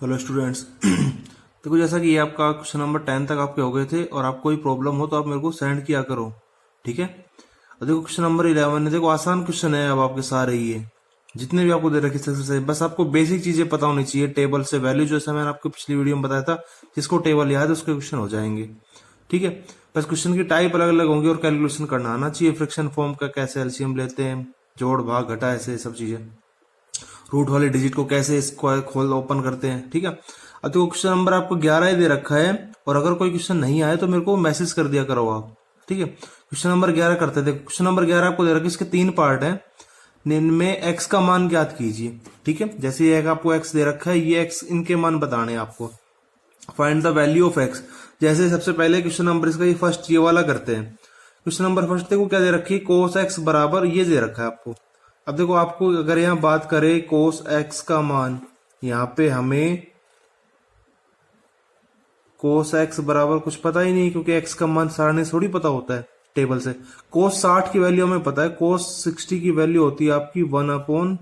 Hello students. देखो, जैसा कि ये आपका क्वेश्चन नंबर 10 तक आपके हो गए थे और आपको कोई प्रॉब्लम हो तो आप मेरे को सेंड किया करो, ठीक है। और देखो क्वेश्चन नंबर 11 है। देखो आसान क्वेश्चन है, अब आपके सारे ये जितने भी आपको दे रखे एक्सरसाइज, बस आपको बेसिक चीजें पता होनी चाहिए। टेबल से वैल्यू, जैसा मैंने आपको पिछली वीडियो में बताया था, जिसको टेबल याद है उसके क्वेश्चन हो जाएंगे, ठीक है। बस क्वेश्चन की टाइप अलग अलग होंगी और कैलकुलेशन करना आना चाहिए। फ्रैक्शन फॉर्म का कैसे एलसीएम लेते हैं, जोड़ भाग घटा, ऐसे सब चीजें, रूट वाले डिजिट को कैसे स्क्वायर खोल ओपन करते हैं, ठीक है। अब तो क्वेश्चन नंबर आपको 11 ही दे रखा है, और अगर कोई क्वेश्चन नहीं आए तो मेरे को मैसेज कर दिया करो आप, ठीक है। क्वेश्चन नंबर 11 करते थे। क्वेश्चन नंबर 11 आपको दे रखा है, इसके 3 पार्ट है। इनमें एक्स का मान ज्ञात कीजिए, ठीक है। जैसे ये आपको एक्स दे रखा है, ये एक्स इनके मान बताने हैं आपको। Find the value of x. जैसे सबसे पहले क्वेश्चन नंबर इसका ये फर्स्ट ये वाला करते हैं। क्वेश्चन नंबर फर्स्ट देखो क्या दे रखी है, कोस एक्स बराबर ये दे रखा है आपको। अब देखो आपको अगर यहां बात करें कोस एक्स का मान, यहां पे हमें कोस एक्स बराबर कुछ पता ही नहीं, क्योंकि एक्स का मान सारणी थोड़ी पता होता है टेबल से। कोस 60 की वैल्यू हमें पता है, कोस 60 की वैल्यू होती है आपकी 1/,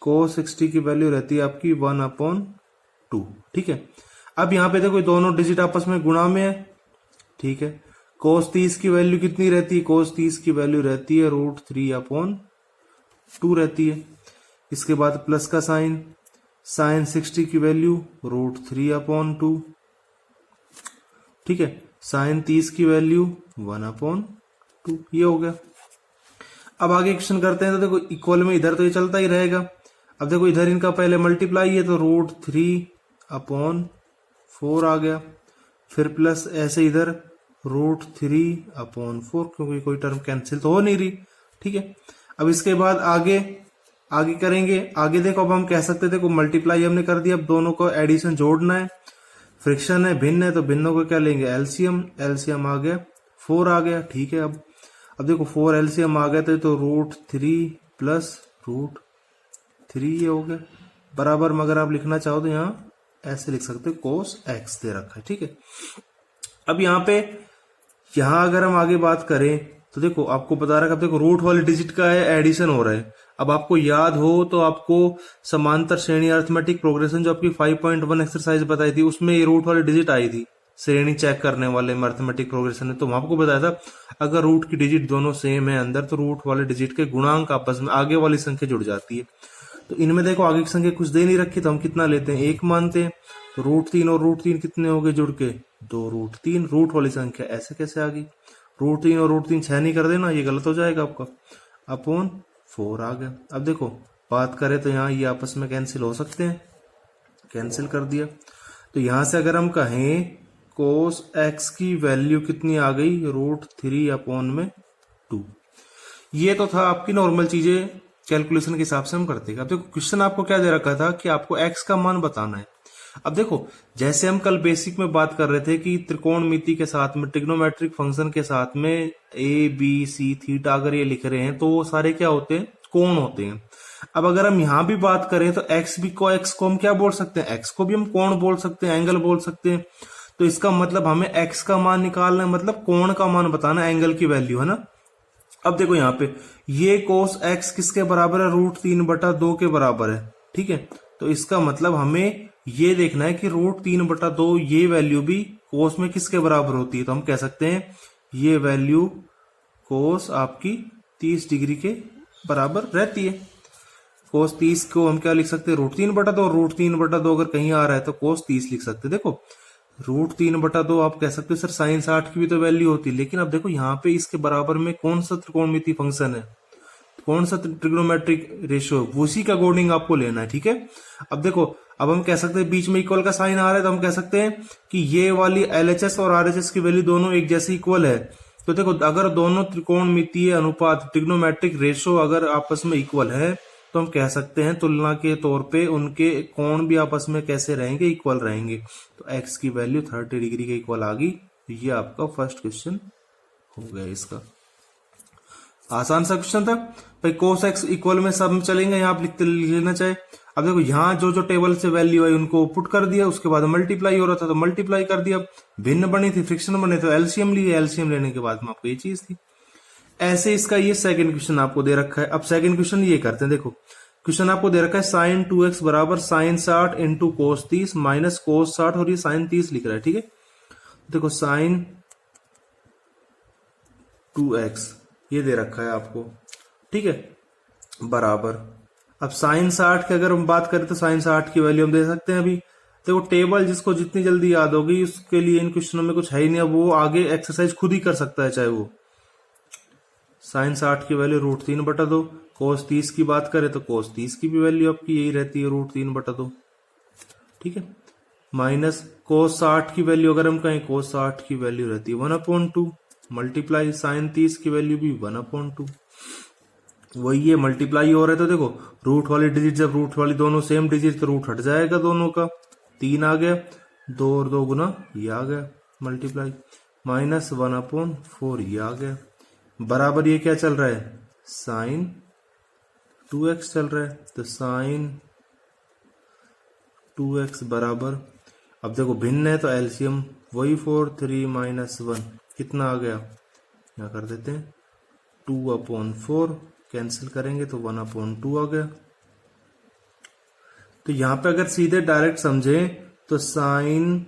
कोस 60 की वैल्यू रहती है आपकी 1/2, ठीक है। अब यहाँ पे देखो दोनों डिजिट आपस में गुणा में है, ठीक है। कोस 30 की वैल्यू कितनी रहती है, कोस 30 की वैल्यू रहती है √3/2 रहती है। इसके बाद प्लस का साइन, साइन 60 की वैल्यू √3/2, ठीक है। साइन 30 की वैल्यू 1/2, ये हो गया। अब आगे क्वेश्चन करते हैं। तो देखो इक्वल में इधर तो ये चलता ही रहेगा। अब देखो इधर इनका पहले मल्टीप्लाई है तो √3/4 आ गया, फिर प्लस ऐसे इधर √3/4, क्योंकि कोई टर्म कैंसिल तो हो नहीं रही, ठीक है। अब इसके बाद आगे करेंगे। आगे देखो अब हम कह सकते थे, मल्टीप्लाई हमने कर दिया, अब दोनों को एडिशन जोड़ना है। फ्रिक्शन है, भिन्न है, तो भिन्नों को क्या लेंगे, एलसीएम। एलसीएम आ गया 4 आ गया, ठीक है। अब देखो 4 एलसीएम आ गया तो √3 + √3 ये हो गया बराबर। मगर आप लिखना चाहो तो यहाँ ऐसे लिख सकते हो, कोस एक्स दे रखा है, ठीक है। अब यहाँ अगर हम आगे बात करें तो देखो आपको बता रहा है, अब देखो रूट वाले डिजिट का है, एडिशन हो रहा है। अब आपको याद हो तो आपको समांतर श्रेणी अरिथमेटिक प्रोग्रेशन जो आपकी 5.1 एक्सरसाइज बताई थी, उसमें ये रूट वाली डिजिट आई थी श्रेणी चेक करने वाले में अरिथमेटिक प्रोग्रेशन में। तो वहां आपको बताया था अगर रूट की डिजिट दोनों सेम है अंदर, तो रूट वाले डिजिट के गुणांक आपस में आगे वाली संख्या जुड़ जाती है। तो इनमें देखो आगे की संख्या कुछ दे नहीं रखी, तो हम कितना लेते हैं, 1 मानते हैं। तो √3 और √3 कितने हो गए जुड़ के, 2√3। रूट वाली संख्या ऐसे कैसे आ गई, √3 और √3 6 नहीं कर देना, ये गलत हो जाएगा आपका, /4 आ गया। अब देखो बात करें तो यहाँ ये आपस में कैंसिल हो सकते हैं, कैंसिल कर दिया। तो यहां से अगर हम कहें कोस एक्स की वैल्यू कितनी आ गई, √3/2। ये तो था आपकी नॉर्मल चीजें, कैलकुलेशन के हिसाब से हम करते हैं। अब देखो क्वेश्चन आपको क्या दे रखा था कि आपको एक्स का मान बताना है। अब देखो जैसे हम कल बेसिक में बात कर रहे थे कि त्रिकोणमिति के साथ में, ट्रिग्नोमेट्रिक फंक्शन के साथ में ABC थीटा अगर ये लिख रहे हैं तो वो सारे क्या होते हैं, कोण होते हैं। अब अगर हम यहां भी बात करें तो एक्स को हम क्या बोल सकते हैं, एक्स को भी हम कोण बोल सकते हैं, एंगल बोल सकते हैं। तो इसका मतलब हमें एक्स का मान निकालना है, मतलब कोण का मान बताना, एंगल की वैल्यू, है ना। अब देखो यहाँ पे ये कोस एक्स किसके बराबर है, √3/2 के बराबर है, ठीक है। तो इसका मतलब हमें ये देखना है कि √3/2 ये वैल्यू भी कोस में किसके बराबर होती है। तो हम कह सकते हैं ये वैल्यू कोस आपकी 30 डिग्री के बराबर रहती है। कोस 30 को हम क्या लिख सकते हैं, √3/2। √3/2 अगर कहीं आ रहा है तो कोस 30 लिख सकते हैं। देखो √3/2 आप कह सकते हो सर साइन 60 की भी तो वैल्यू होती है, लेकिन अब देखो यहाँ पे इसके बराबर में कौन सा त्रिकोणमिति फंक्शन है, कौन सा ट्रिग्नोमेट्रिक रेशियो, उसी का अकॉर्डिंग आपको लेना है, ठीक है। अब देखो अब हम कह सकते हैं बीच में इक्वल का साइन आ रहा है, तो हम कह सकते हैं कि ये वाली LHS और RHS की वैल्यू दोनों एक जैसी इक्वल है। तो देखो अगर दोनों त्रिकोणमितीय अनुपात, ट्रिग्नोमेट्रिक रेशियो अगर आपस में इक्वल है, तो हम कह सकते हैं तुलना के तौर पे उनके कोण भी आपस में कैसे रहेंगे, इक्वल रहेंगे। तो एक्स की वैल्यू 30 डिग्री के इक्वल आ गई। ये आपका फर्स्ट क्वेश्चन हो गया। इसका आसान सा क्वेश्चन था भाई। कोस एक्स इक्वल में सब चलेंगे, यहाँ आप लिख लेना चाहे। अब देखो यहाँ जो टेबल से वैल्यू आई उनको पुट कर दिया, उसके बाद मल्टीप्लाई हो रहा था तो मल्टीप्लाई कर दिया। भिन्न बनी थी, फ्रिक्शन बने तो एलसीएम लिए, एलसीएम लेने के बाद में आपको ये चीज थी। ऐसे इसका ये सेकंड क्वेश्चन आपको दे रखा है। अब सेकंड क्वेश्चन ये करते हैं। देखो क्वेश्चन आपको दे रखा है साइन 2x बराबर sine 60 into cos 30 minus cos 60 और ये साइन 30 लिख रहा है, ठीक है। देखो साइन 2x ये दे रखा है आपको, ठीक है, बराबर। अब साइन 60 की अगर हम बात करें तो साइन 60 की वैल्यू हम दे सकते हैं अभी। देखो टेबल जिसको जितनी जल्दी याद होगी उसके लिए इन क्वेश्चनों में कुछ है ही नहीं, अब वो आगे एक्सरसाइज खुद ही कर सकता है चाहे वो। साइन 60 की वैल्यू √3/2। कोस 30 की बात करें तो कोस 30 की भी वैल्यू आपकी यही रहती है √3/2, ठीक है। माइनस कोस 60 की वैल्यू अगर हम कहें कोस 60 की वैल्यू रहती है 1/2 मल्टीप्लाई साइन 30 की वैल्यू भी 1/2। वही है मल्टीप्लाई हो रहा है तो देखो रूट वाली डिजिट जब रूट वाली दोनों सेम डिजिट तो रूट हट जाएगा दोनों का, 3 आ गया, 2 और 2 गुना ये आ गया मल्टीप्लाई, माइनस 1/4 ये आ गया, बराबर ये क्या चल रहा है साइन 2x चल रहा है। तो साइन 2x बराबर, अब देखो भिन्न है तो एलसीएम वही 4 3 माइनस 1 कितना आ गया, क्या कर देते हैं 2/4 कैंसिल करेंगे तो 1/2 आ गया। तो यहां पे अगर सीधे डायरेक्ट समझे तो साइन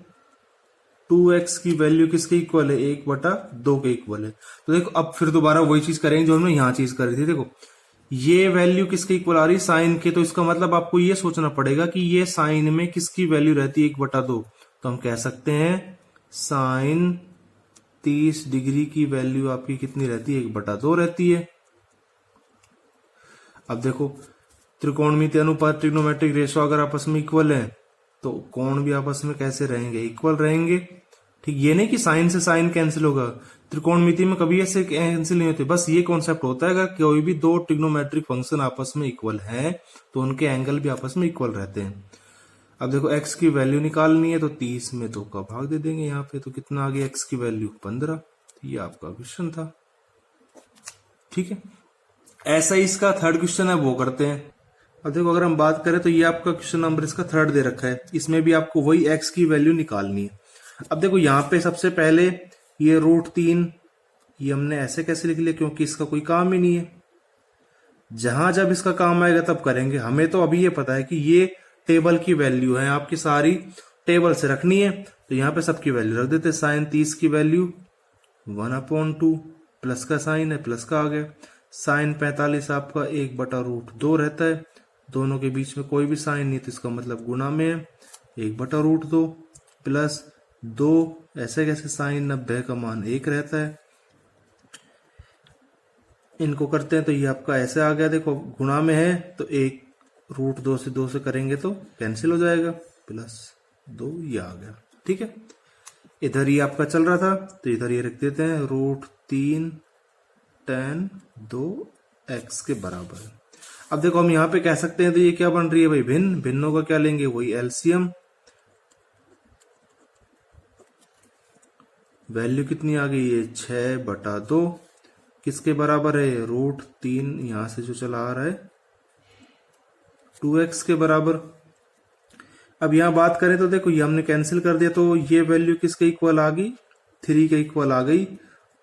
2x की वैल्यू किसके इक्वल है 1/2 के इक्वल है। तो देखो अब फिर दोबारा वही चीज करेंगे जो हमने यहां चीज करी थी। देखो ये वैल्यू किसके इक्वल आ रही साइन के, तो इसका मतलब आपको ये सोचना पड़ेगा कि ये साइन में किसकी वैल्यू रहती है 1/2। तो हम कह सकते हैं साइन 30 डिग्री की वैल्यू आपकी कितनी रहती है 1/2 रहती है। अब देखो त्रिकोणमितीय अनुपात ट्रिग्नोमेट्रिक रेशो अगर आपस में इक्वल है तो कोण भी आपस में कैसे रहेंगे इक्वल रहेंगे, ठीक। ये नहीं कि साइन से साइन कैंसिल होगा, त्रिकोणमिति में कभी ऐसे कैंसिल नहीं होते, बस ये कॉन्सेप्ट होता है अगर कोई भी दो ट्रिग्नोमेट्रिक फंक्शन आपस में इक्वल है तो उनके एंगल भी आपस में इक्वल रहते हैं। अब देखो x की वैल्यू निकालनी है तो 30 में 2 का भाग दे देंगे यहाँ पे, तो कितना आ गया x की वैल्यू 15। ये आपका क्वेश्चन था, ठीक है। ऐसा ही इसका थर्ड क्वेश्चन है वो करते हैं। अब देखो अगर हम बात करें तो ये आपका क्वेश्चन नंबर इसका थर्ड दे रखा है, इसमें भी आपको वही x की वैल्यू निकालनी है। अब देखो यहाँ पे सबसे पहले ये √3 ये हमने ऐसे कैसे लिख लिया क्योंकि इसका कोई काम ही नहीं है, जहां जब इसका काम आएगा तब करेंगे। हमें तो अभी ये पता है कि ये टेबल की वैल्यू है, आपकी सारी टेबल से रखनी है तो यहाँ पे सबकी वैल्यू रख देते। साइन 30 की वैल्यू 1/2 प्लस का साइन है प्लस का आ गया, साइन 45 आपका 1/√2 रहता है, दोनों के बीच में कोई भी साइन नहीं तो इसका मतलब गुणा में है 1/√2 प्लस 2 ऐसे कैसे साइन 90 का मान 1 रहता है। इनको करते हैं तो ये आपका ऐसे आ गया, देखो गुणा में है तो 1√2 से 2 से करेंगे तो कैंसिल हो जाएगा प्लस 2 ये आ गया, ठीक है। इधर ये आपका चल रहा था तो इधर ये रख देते हैं √3 tan 2x के बराबर है। अब देखो हम यहां पे कह सकते हैं तो ये क्या बन रही है भाई भिन्न, भिन्नों का क्या लेंगे वही एलसीएम, वैल्यू कितनी आ गई है 6/2 किसके बराबर है √3 यहां से जो चला आ रहा है 2x के बराबर। अब यहां बात करें तो देखो ये हमने कैंसिल कर दिया तो ये वैल्यू किसके इक्वल आ गई 3 के इक्वल आ गई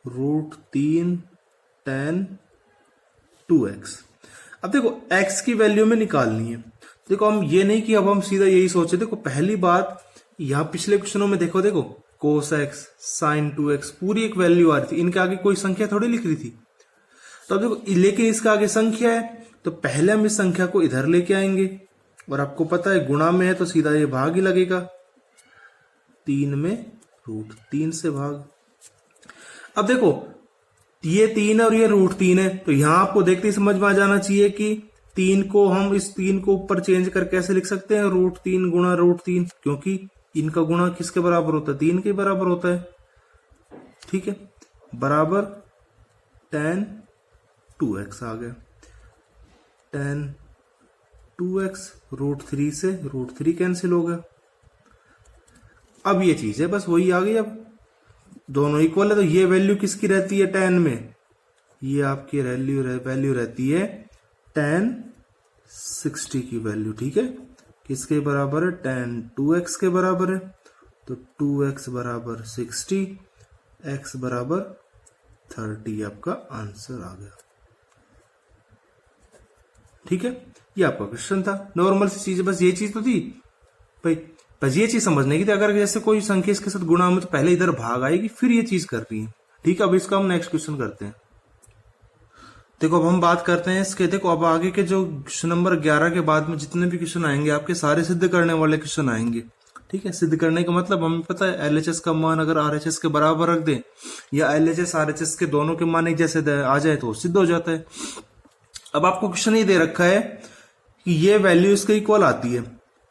√3 tan 2x। अब देखो x की वैल्यू में निकालनी है, देखो हम ये नहीं कि अब हम सीधा यही सोचे। देखो पहली बात यहां पिछले क्वेश्चनों में देखो cos x sin 2x पूरी एक वैल्यू आ रही थी, इनके आगे कोई संख्या थोड़ी लिख रही थी। तो अब देखो लेकिन इसका आगे संख्या है तो पहले हम इस संख्या को इधर लेके आएंगे और आपको पता है गुणा में है तो सीधा ये भाग ही लगेगा, 3 में √3 से भाग। अब देखो ये 3 और ये √3 है तो यहां आपको देखते ही समझ में आ जाना चाहिए कि 3 को हम इस 3 को ऊपर चेंज करके कैसे लिख सकते हैं √3 गुणा √3, क्योंकि इनका गुणा किसके बराबर होता है 3 के बराबर होता है, ठीक है, बराबर tan 2x आ गया, tan 2x √3 से √3 कैंसिल हो गया। अब ये चीज है बस वही आ गई, अब दोनों इक्वल है तो ये वैल्यू किसकी रहती है tan में, ये आपकी वैल्यू रहती है tan 60 की वैल्यू, ठीक है, किसके बराबर है tan 2x के बराबर है। तो 2x बराबर 60 x बराबर 30 आपका आंसर आ गया। ठीक है, ये आपका क्वेश्चन था। नॉर्मल सी चीज, बस ये चीज तो थी भाई, बस ये चीज समझने की थी। अगर जैसे कोई संख्या इसके साथ गुणा में तो पहले इधर भाग आएगी, फिर ये चीज कर रही है। ठीक है, अब इसका हम नेक्स्ट क्वेश्चन करते हैं। देखो अब हम बात करते हैं इसके। देखो अब आगे के जो क्वेश्चन नंबर 11 के बाद में जितने भी क्वेश्चन आएंगे आपके सारे सिद्ध करने वाले क्वेश्चन आएंगे। ठीक है, सिद्ध करने का मतलब हमें पता है एलएचएस का मान अगर आरएचएस के बराबर रख दें या एलएचएस आरएचएस के दोनों के मान एक जैसे आ जाए तो सिद्ध हो जाता है। अब आपको क्वेश्चन ये दे रखा है कि ये वैल्यू इसके इक्वल आती है।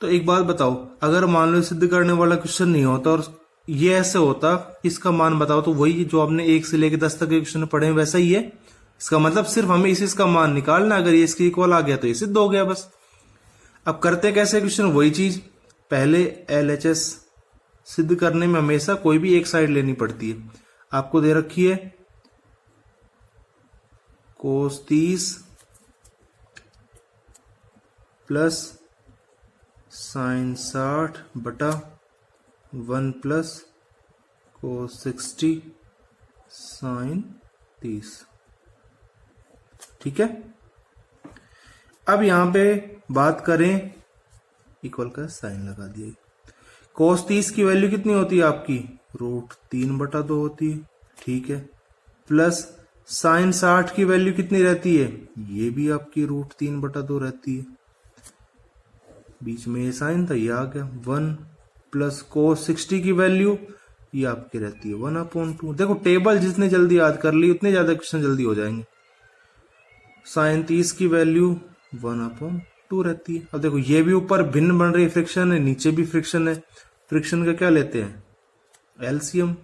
तो एक बात बताओ, अगर मान लो सिद्ध करने वाला क्वेश्चन नहीं होता और ये ऐसे होता, इसका मान बताओ, तो वही जो आपने 1 से लेकर 10 तक के क्वेश्चन पढ़े हैं वैसा ही है। इसका मतलब सिर्फ हमें इसका मान निकालना, अगर ये इसके इक्वल आ गया तो ये सिद्ध हो गया बस। अब करते कैसे क्वेश्चन, वही चीज, पहले एलएचएस सिद्ध करने में हमेशा कोई भी एक साइड लेनी पड़ती है। आपको दे रखी है cos 30 प्लस sin 60 बटा 1 प्लस cos 60 sin 30। ठीक है, अब यहां पे बात करें, इक्वल का साइन लगा दिया। cos 30 की वैल्यू कितनी होती है आपकी, √3/2 होती है। ठीक है, प्लस sin 60 की वैल्यू कितनी रहती है, ये भी आपकी √3/2 रहती है। बीच में ये साइन था, ये आ गया 1 प्लस cos 60 की वैल्यू ये आपकी रहती है 1/2। देखो टेबल जितने जल्दी याद कर ली उतने ज्यादा क्वेश्चन जल्दी हो जाएंगे। sin 30 की वैल्यू 1/2 रहती है। अब देखो ये भी ऊपर भिन्न बन रही है, फ्रिक्शन है, नीचे भी फ्रिक्शन है। फ्रिक्शन का क्या लेते हैं, एलसीएम।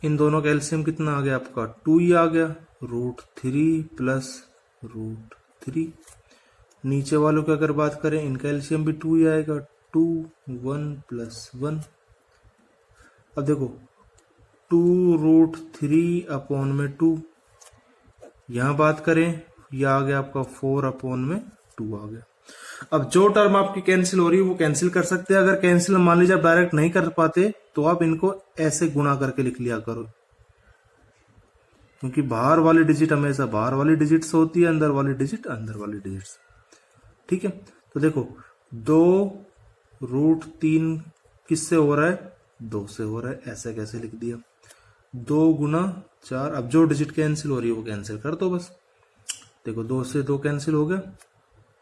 इन दोनों का एलसीएम कितना आ गया आपका, 2 ही आ गया, √3 प्लस √3। नीचे वालों की अगर बात करें, इनका एलसीएम भी 2 ही आएगा, 2 1 प्लस 1। अब देखो 2√3/2, यहां बात करें यह आ गया आपका 4/2 आ गया। अब जो टर्म आपकी कैंसिल हो रही है वो कैंसिल कर सकते हैं। अगर कैंसिल मान लीजिए आप डायरेक्ट नहीं कर पाते तो आप इनको ऐसे गुणा करके लिख लिया करो, क्योंकि बाहर वाली डिजिट हमेशा बाहर वाली डिजिट से होती है, अंदर वाली डिजिट अंदर वाली डिजिट से। ठीक है, तो देखो 2√3 किससे हो रहा है, 2 से हो रहा है, ऐसे कैसे लिख दिया, 2 गुना 4। अब जो डिजिट कैंसिल हो रही है वो कैंसिल कर दो बस। देखो 2 से 2 कैंसिल हो गया,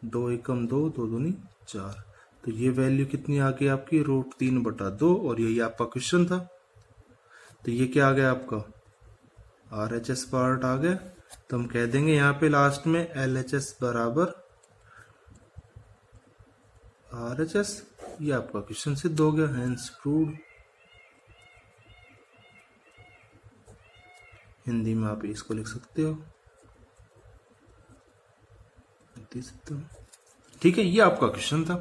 2 एकम 2, 2 दूनी 4। तो ये वैल्यू कितनी आ गई आपकी, √3/2, और यही आपका क्वेश्चन था। तो ये क्या आ गया आपका, आरएचएस पार्ट आ गया। तो हम कह देंगे यहाँ पे लास्ट में एलएचएस बराबर आरएचएस। ये आपका क्वेश्चन सिद्ध हो गया, हेंस प्रूव्ड। हिंदी में आप इसको लिख सकते हो। ठीक है, ये आपका क्वेश्चन था।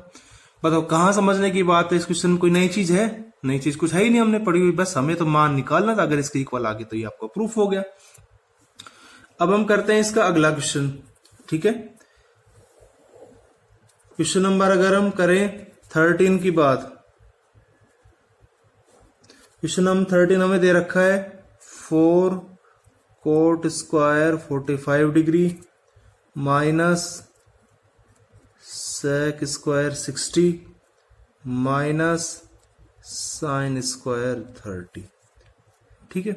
बताओ कहां समझने की बात है, इस क्वेश्चन में कोई नई चीज है, नई चीज कुछ है ही नहीं, हमने पढ़ी हुई, बस हमें तो मान निकालना था। अगर इसके इक्वल आ गया तो ये आपका प्रूफ हो गया। अब हम करते हैं इसका अगला क्वेश्चन। ठीक है, क्वेश्चन नंबर अगर हम करें 13 की बात, क्वेश्चन नंबर 13 हमें दे रखा है 4 cot square 45 degree minus sec square 60 minus sin square 30। ठीक है,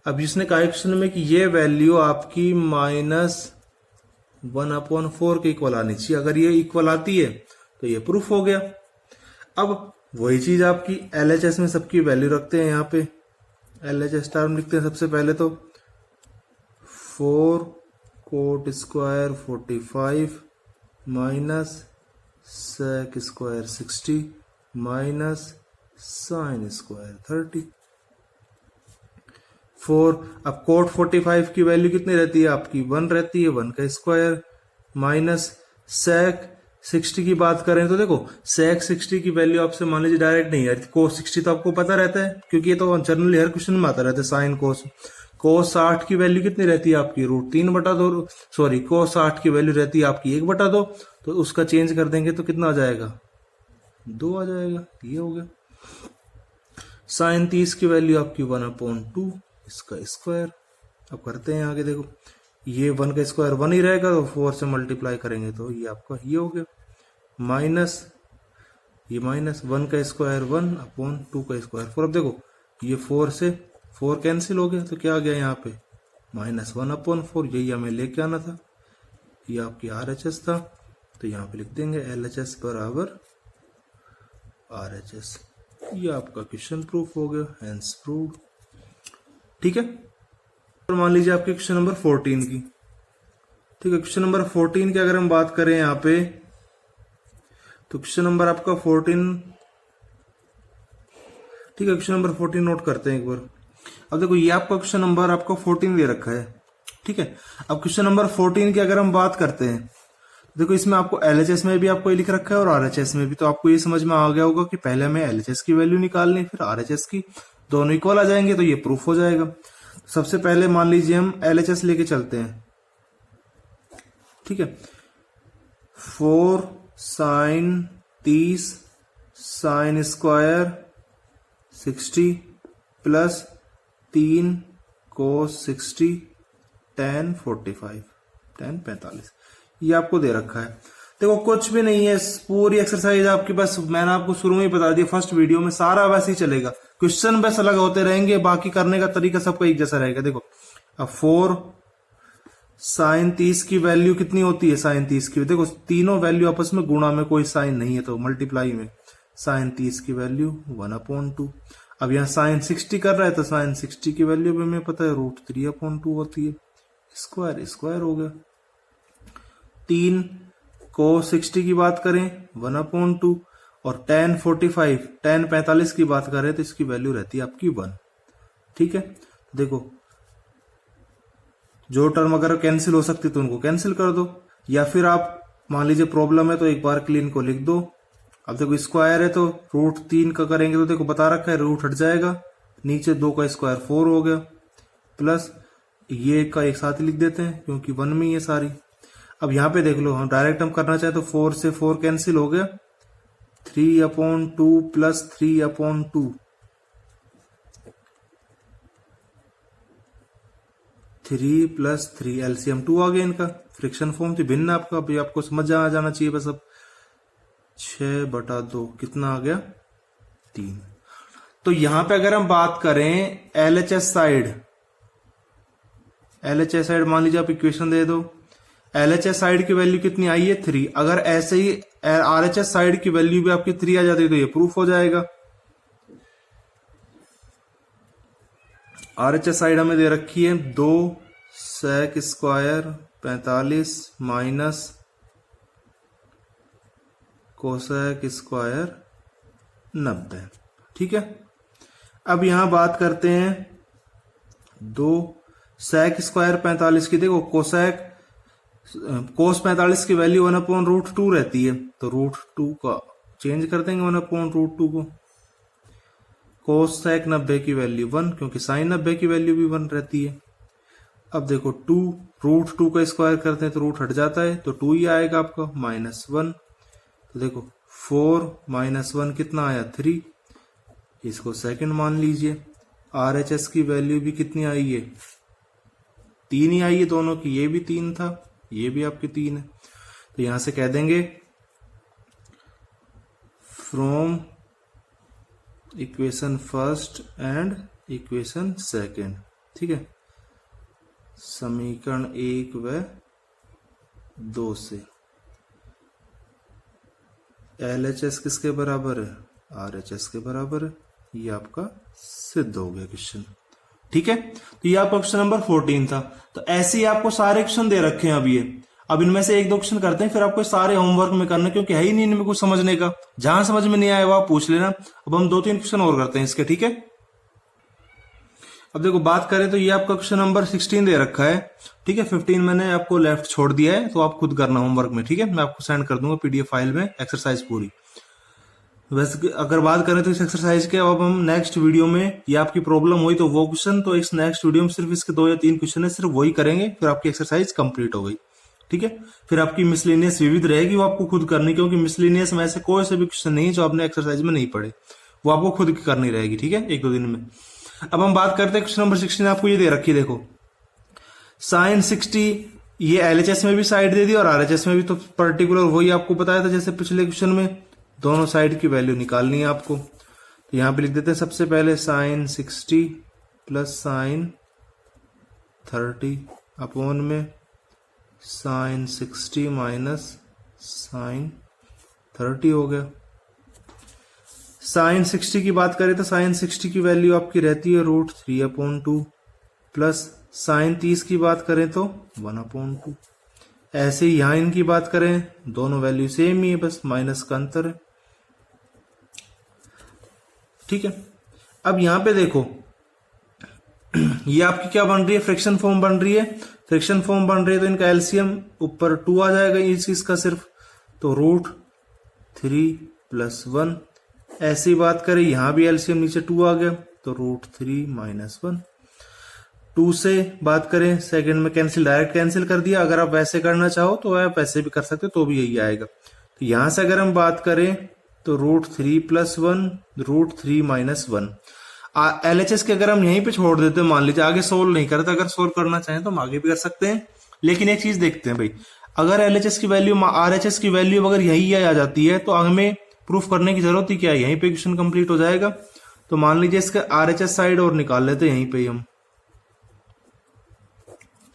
अब जिसने कहा क्वेश्चन में कि ये वैल्यू आपकी -1/4 के इक्वल आनी चाहिए, अगर ये इक्वल आती है तो ये प्रूफ हो गया। अब वही चीज आपकी एलएचएस में सबकी वैल्यू रखते हैं, यहाँ पे एलएचएस टर्म लिखते हैं सबसे पहले। तो 4 cot square 45 minus sec square 60 minus sin square 30। 4, अब cot 45 की वैल्यू कितनी रहती है आपकी, 1 रहती है, 1 का स्क्वायर, माइनस sec 60 की बात करें तो देखो sec 60 की वैल्यू आपसे मान लीजिए डायरेक्ट नहीं है, cos 60 तो आपको पता रहता है क्योंकि ये तो जनरली हर क्वेश्चन में आता रहता है। sin cos 60 की वैल्यू कितनी रहती है आपकी, √3/2, सॉरी cos 60 की वैल्यू रहती है आपकी 1/2, तो उसका चेंज कर देंगे तो कितना आ जाएगा, 2 आ जाएगा। ये हो गया। sin 30 की वैल्यू आपकी 1/2, इसका स्क्वायर। अब करते हैं आगे, देखो ये 1 का स्क्वायर 1 ही रहेगा, तो 4 से मल्टीप्लाई करेंगे तो ये आपका ये हो गया, माइनस ये माइनस 1 का स्क्वायर 1 अपॉन 2 का स्क्वायर 4। अब देखो ये 4 से 4 कैंसिल हो गया, तो क्या आ गया यहाँ पे -1 अपॉन 4, यही हमें लेके आना था, ये आपकी RHS था, तो यहाँ पे लिख देंगे LHS बराबर RHS। ये आपका क्वेश्चन प्रूफ हो गया, हेंस प्रूव्ड। ठीक है, और मान लीजिए आपके क्वेश्चन नंबर 14 की। ठीक है, क्वेश्चन नंबर 14 की अगर हम बात करें यहाँ पे, तो क्वेश्चन नंबर आपका 14, ठीक है, क्वेश्चन नंबर 14 नोट करते हैं एक बार। अब देखो ये आपका क्वेश्चन नंबर आपका 14 दे रखा है। ठीक है, अब क्वेश्चन नंबर 14 की अगर हम बात करते हैं, देखो इसमें आपको LHS में भी आपको ये लिख रखा है और RHS में भी, तो आपको ये समझ में आ गया होगा कि पहले हमें LHS की वैल्यू निकालनी, फिर RHS की, दोनों इक्वल आ जाएंगे तो ये प्रूफ हो जाएगा। सबसे पहले मान लीजिए हम LHS लेके चलते हैं। ठीक है, 4 sin 30 sin square 60 plus 3 cos 60 tan 45 tan 45, ये आपको दे रखा है। देखो कुछ भी नहीं है, पूरी एक्सरसाइज आपकी, बस मैंने आपको शुरू में ही बता दिया फर्स्ट वीडियो में, सारा वैसे ही चलेगा, क्वेश्चन बस अलग होते रहेंगे, बाकी करने का तरीका सबका एक जैसा रहेगा। देखो अब 4 sin 30 की वैल्यू कितनी होती है, sin 30 की, देखो तीनों वैल्यू आपस में गुणा में, कोई साइन नहीं है तो मल्टीप्लाई में, sin 30 की वैल्यू 1/2। अब यहाँ sin 60 कर रहा है तो sin 60 की वैल्यू भी हमें पता है √3/2 होती है, स्क्वायर स्क्वायर हो गया। 3 cos 60 की बात करें 1/2, और tan 45 की बात करें तो इसकी वैल्यू रहती है आपकी 1। ठीक है, देखो जो टर्म अगर कैंसिल हो सकती तो उनको कैंसिल कर दो, या फिर आप मान लीजिए प्रॉब्लम है तो एक बार क्लीन को लिख दो। अब देखो स्क्वायर है तो √3 का करेंगे तो देखो बता रखा है रूट हट जाएगा, नीचे 2 का स्क्वायर 4 हो गया, प्लस ये का एक साथ ही लिख देते हैं क्योंकि 1 में ही है सारी। अब यहाँ पे देख लो, हम डायरेक्ट हम करना चाहे तो 4 से 4 कैंसिल हो गया, 3/2 प्लस 3/2, 3 प्लस 3 LCM 2 आ गया इनका, फ्रिक्शन फॉर्म थी भिन्न आपका, अभी आपको समझ आ जाना चाहिए बस। अब 6/2 कितना आ गया 3। तो यहां पे अगर हम बात करें LHS साइड मान लीजिए आप इक्वेशन दे दो, LHS साइड की वैल्यू कितनी आई है 3, अगर ऐसे ही RHS साइड की वैल्यू भी आपकी 3 आ जाती है तो ये प्रूफ हो जाएगा। RHS साइड हमें दे रखी है 2 sec square 45 minus cosec square 90। ठीक है, अब यहां बात करते हैं 2 sec स्क्वायर 45 की। देखो कोसेक cos 45 की वैल्यू 1/√2 रहती है, तो √2 का चेंज कर देंगे 1/√2 को। कोसेक 90 की वैल्यू 1, क्योंकि साइन 90 की वैल्यू भी 1 रहती है। अब देखो 2 √2 का स्क्वायर करते हैं तो रूट हट जाता है, तो 2 ही आएगा आपका -1। तो देखो 4 -1 कितना आया 3, इसको सेकंड मान लीजिए। RHS की वैल्यू भी कितनी आई है 3 ही आई है दोनों की, ये भी 3 था, ये भी आपकी 3 है, तो यहां से कह देंगे from equation first and equation second. ठीक है, समीकरण 1 व 2 से LHS किसके बराबर है, RHS के बराबर है। ये आपका सिद्ध हो गया क्वेश्चन। ठीक है, तो ये आपका क्वेश्चन नंबर 14 था। तो ऐसे ही आपको सारे क्वेश्चन दे रखे हैं अब ये, अब इनमें से 1-2 क्वेश्चन करते हैं, फिर आपको सारे होमवर्क में करना, क्योंकि है ही नहीं इनमें कुछ समझने का, जहां समझ में नहीं आया वो आप पूछ लेना। अब हम 2-3 क्वेश्चन और करते हैं इसके। ठीक है, अब देखो बात करें तो ये आपका क्वेश्चन नंबर 16 दे रखा है। ठीक है, 15 मैंने आपको लेफ्ट छोड़ दिया है, तो आप खुद करना होमवर्क में। ठीक है, मैं आपको सेंड कर दूंगा PDF फाइल में एक्सरसाइज पूरी। वैसे अगर बात करें तो इस एक्सरसाइज के अब हम नेक्स्ट वीडियो में, ये आपकी प्रॉब्लम हुई तो वो क्वेश्चन, तो इस नेक्स्ट वीडियो में सिर्फ इसके 2 या 3 क्वेश्चन है, सिर्फ वही करेंगे, फिर आपकी एक्सरसाइज कंप्लीट हो गई। ठीक है, फिर आपकी मिसलेनियस विविध रहेगी, वो आपको खुद करनी, क्योंकि मिसलेनियस में ऐसे कोई से भी क्वेश्चन नहीं जो आपने एक्सरसाइज में नहीं पढ़े, वो आपको खुद करनी रहेगी। ठीक है, 1-2 दिन में। अब हम बात करते हैं क्वेश्चन नंबर 16, आपको ये दे रखी है, देखो साइन 60 ये एलएचएस में भी साइड दे दी और आरएचएस में भी, तो पर्टिकुलर वही आपको बताया था जैसे पिछले क्वेश्चन में, दोनों साइड की वैल्यू निकालनी है आपको। तो यहां पे लिख देते हैं सबसे पहले साइन 60 प्लस साइन 30 अपॉन में साइन 60 माइनस साइन 30 हो गया। साइन 60 की बात करें तो साइन 60 की वैल्यू आपकी रहती है √3/2 प्लस साइन 30 की बात करें तो 1/2। ऐसे ही यहां इनकी बात करें, दोनों वैल्यू सेम ही है, बस माइनस का अंतर है। ठीक है, अब यहां पे देखो ये आपकी क्या बन रही है, फ्रैक्शन फॉर्म बन रही है। फ्रैक्शन फॉर्म बन रही है तो इनका एलसीएम ऊपर 2 आ जाएगा इस चीज का सिर्फ, तो √3 + 1। ऐसी बात करें यहां भी एलसीएम नीचे 2 आ गया तो √3 - 1। 2 से बात करें सेकंड में कैंसिल, डायरेक्ट कैंसिल कर दिया। अगर आप वैसे करना चाहो तो आप वैसे भी कर सकते हो, तो भी यही आएगा। तो यहां से अगर हम बात करें तो √3 + 1 √3 - 1। एलएचएस के अगर हम यहीं पे छोड़ देते हैं, मान लीजिए आगे सोल्व नहीं करते, अगर सोल्व करना चाहें तो हम आगे भी कर सकते हैं। लेकिन एक चीज देखते हैं भाई, अगर एलएचएस की वैल्यू आरएचएस की वैल्यू अगर यही आ जाती है तो हमें प्रूफ करने की जरूरत ही क्या है, यहीं पे क्वेश्चन कंप्लीट हो जाएगा। तो मान लीजिए इसका आरएचएस साइड और निकाल लेते हैं यहीं पे हम।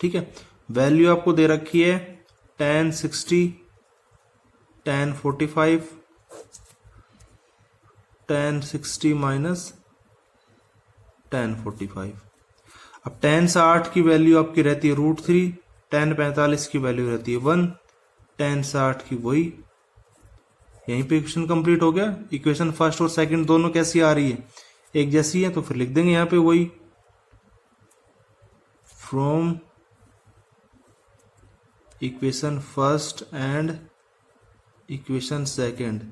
ठीक है, वैल्यू आपको दे रखी है tan 60 tan 45 tan 60 minus tan 45। अब tan 60 की वैल्यू आपकी रहती है √3, tan 45 की वैल्यू रहती है 1, tan 60 की वही। यहीं पे इक्वेशन कंप्लीट हो गया। इक्वेशन फर्स्ट और सेकंड दोनों कैसी आ रही है, एक जैसी है, तो फिर लिख देंगे यहां पे वही। From equation first and equation second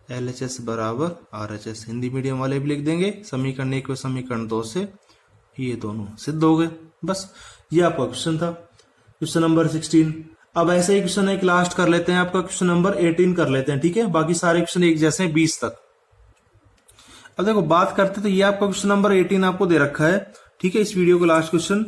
LHS बराबर आरएचएस, हिंदी मीडियम वाले भी लिख देंगे। समीकरण 1 व समीकरण 2 से ये दोनों सिद्ध हो गए। बस ये आपका क्वेश्चन था, क्वेश्चन नंबर 16। अब ऐसे ही क्वेश्चन एक लास्ट कर लेते हैं, आपका क्वेश्चन नंबर 18 कर लेते हैं। ठीक है, बाकी सारे क्वेश्चन एक जैसे हैं 20 तक। अब देखो बात करते तो ये आपका क्वेश्चन नंबर 18 आपको दे रखा है। ठीक है, इस वीडियो को लास्ट क्वेश्चन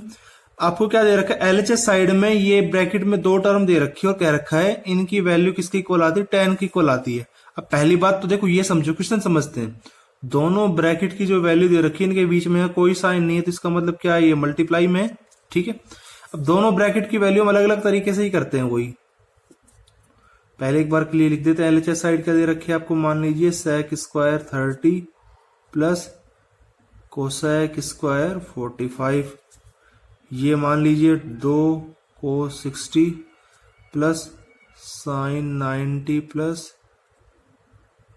आपको क्या दे रखा है, एलएचएस साइड में ये ब्रैकेट में 2 टर्म दे रखी है और कह रखा है इनकी वैल्यू किसकी इक्वल आती है, tan की इक्वल आती है। अब पहली बात तो देखो ये समझो, क्वेश्चन समझते हैं, दोनों ब्रैकेट की जो वैल्यू दे रखी है इनके बीच में कोई साइन नहीं है, तो इसका मतलब क्या है, ये मल्टीप्लाई में। ठीक है, अब दोनों ब्रैकेट की वैल्यू हम अलग अलग तरीके से ही करते हैं। वही पहले एक बार के लिए लिख देते हैं। एलएचएस साइड क्या दे रखी है आपको, मान लीजिए sec² 30 प्लस cosec² 45, ये मान लीजिए 2 cos 60 plus sin 90 plus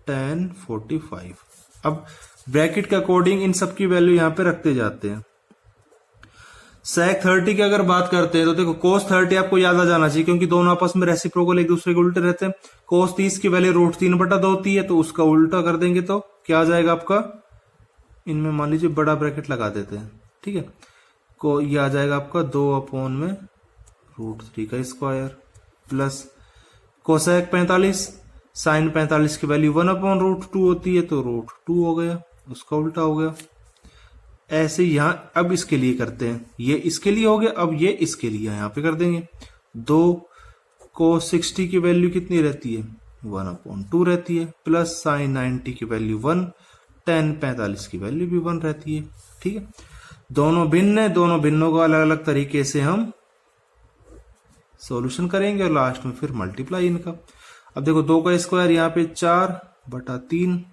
tan 45। अब ब्रैकेट के अकॉर्डिंग इन सब की वैल्यू यहां पे रखते जाते हैं। sec 30 की अगर बात करते हैं तो देखो cos 30 आपको याद आ जाना चाहिए, क्योंकि दोनों आपस में रेसिप्रोकल एक दूसरे के उल्टे रहते हैं। cos 30 की वैल्यू √3/2 होती है, तो उसका उल्टा कर देंगे तो क्या आ जाएगा आपका, इनमें मान लीजिए बड़ा ब्रैकेट लगा देते हैं। ठीक है, को ये आ जाएगा आपका 2/√3 का स्क्वायर प्लस कोसेक 45 साइन 45 की वैल्यू 1/√2 होती है, तो √2 हो गया, उसका उल्टा हो गया। ऐसे यहां अब इसके लिए करते हैं, ये इसके लिए हो गया, अब ये इसके लिए यहां पे कर देंगे। 2 cos 60 की वैल्यू कितनी रहती है, 1/2 रहती है, प्लस साइन 90 की वैल्यू 1, tan 45 की वैल्यू भी 1 रहती है। ठीक है, दोनों भिन्न है, दोनों भिन्नों को अलग अलग तरीके से हम सॉल्यूशन करेंगे और लास्ट में फिर मल्टीप्लाई इनका। अब देखो 2 का स्क्वायर यहाँ पे 4/3,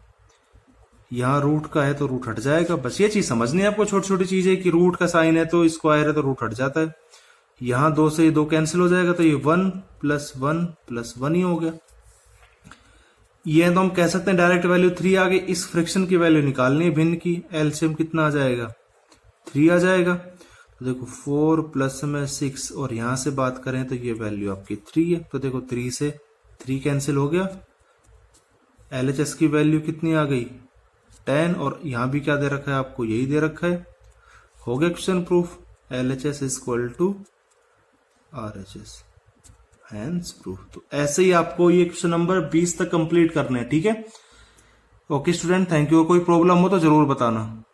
यहाँ रूट का है तो रूट हट जाएगा। बस ये चीज समझनी है आपको, छोटी छोटी चीज है कि रूट का साइन है तो स्क्वायर है तो रूट हट जाता है। यहाँ 2 से 2 कैंसिल हो जाएगा, तो ये 1 + 1 + 1 ही हो गया। ये तो हम कह सकते हैं डायरेक्ट वैल्यू 3 आ गई। इस फ्रैक्शन की वैल्यू निकालनी है भिन्न की, एलसीएम कितना आ जाएगा, 3 आ जाएगा। तो देखो 4 प्लस में 6 और यहां से बात करें तो ये वैल्यू आपकी 3 है, तो देखो 3 से 3 कैंसिल हो गया। एलएचएस की वैल्यू कितनी आ गई, 10, और यहां भी क्या दे रखा है आपको, यही दे रखा है। हो गया question proof, LHS = RHS, hence proof. तो ऐसे ही आपको ये क्वेश्चन नंबर 20 तक कंप्लीट करना है। ठीक है, ओके स्टूडेंट, थैंक यू। कोई प्रॉब्लम हो तो जरूर बताना।